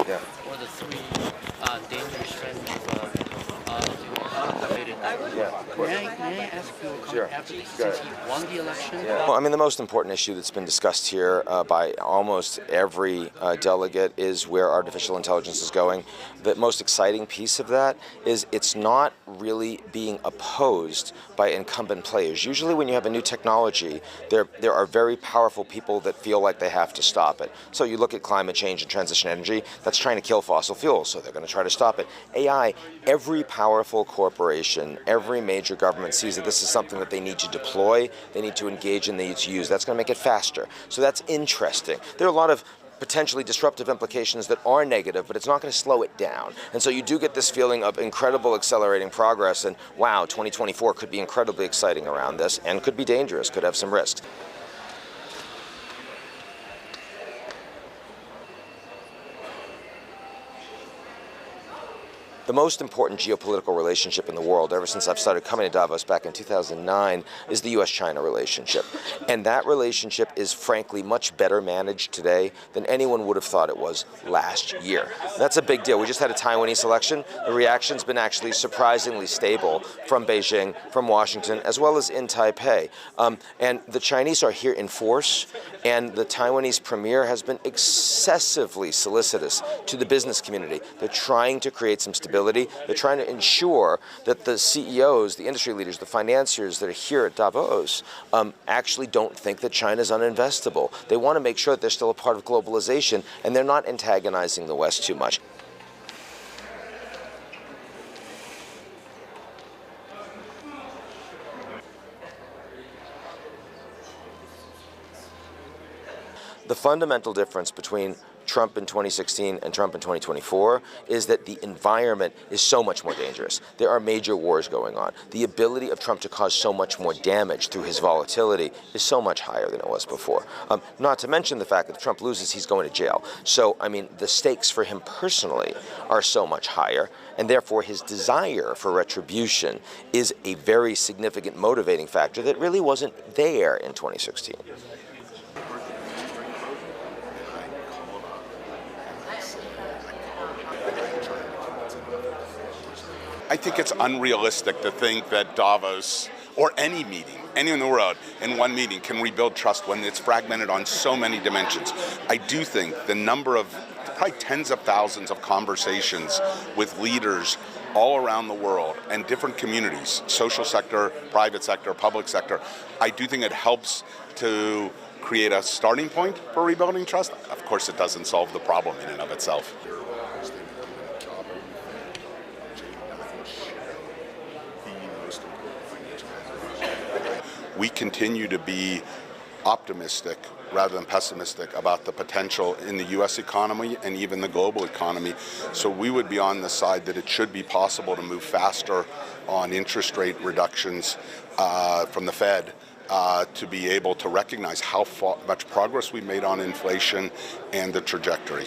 Yeah. What are the three dangerous trends related? Yeah. May I ask you a comment after since he won the election? Yeah. Well, I mean, the most important issue that's been discussed here by almost every delegate is where artificial intelligence is going. The most exciting piece of that is it's not really being opposed by incumbent players. Usually when you have a new technology, there are very powerful people that feel like they have to stop it. So you look at climate change and transition energy, that's trying to kill fossil fuels, so they're going to try to stop it. AI, every powerful corporation, every major government sees that this is something that they need to deploy, they need to engage in, they need to use. That's going to make it faster. So that's interesting. There are a lot of potentially disruptive implications that are negative, but it's not going to slow it down. And so you do get this feeling of incredible accelerating progress, and wow, 2024 could be incredibly exciting around this and could be dangerous, could have some risks. The most important geopolitical relationship in the world, ever since I've started coming to Davos back in 2009, is the US-China relationship. And that relationship is frankly much better managed today than anyone would have thought it was last year. That's a big deal. We just had a Taiwanese election. The reaction's been actually surprisingly stable from Beijing, from Washington, as well as in Taipei. And the Chinese are here in force, and the Taiwanese premier has been excessively solicitous to the business community. They're trying to create some stability. They're trying to ensure that the CEOs, the industry leaders, the financiers that are here at Davos actually don't think that China's uninvestable. They want to make sure that they're still a part of globalization and they're not antagonizing the West too much. The fundamental difference between Trump in 2016 and Trump in 2024 is that the environment is so much more dangerous. There are major wars going on. The ability of Trump to cause so much more damage through his volatility is so much higher than it was before. Not to mention the fact that if Trump loses, he's going to jail. So, I mean, the stakes for him personally are so much higher, and therefore his desire for retribution is a very significant motivating factor that really wasn't there in 2016. I think it's unrealistic to think that Davos, or any meeting, any in the world, in one meeting can rebuild trust when it's fragmented on so many dimensions. I do think the number of, probably tens of thousands of conversations with leaders all around the world and different communities, social sector, private sector, public sector, I do think it helps to create a starting point for rebuilding trust. Of course, it doesn't solve the problem in and of itself. We continue to be optimistic rather than pessimistic about the potential in the U.S. economy and even the global economy. So we would be on the side that it should be possible to move faster on interest rate reductions from the Fed to be able to recognize how much progress we've made on inflation and the trajectory.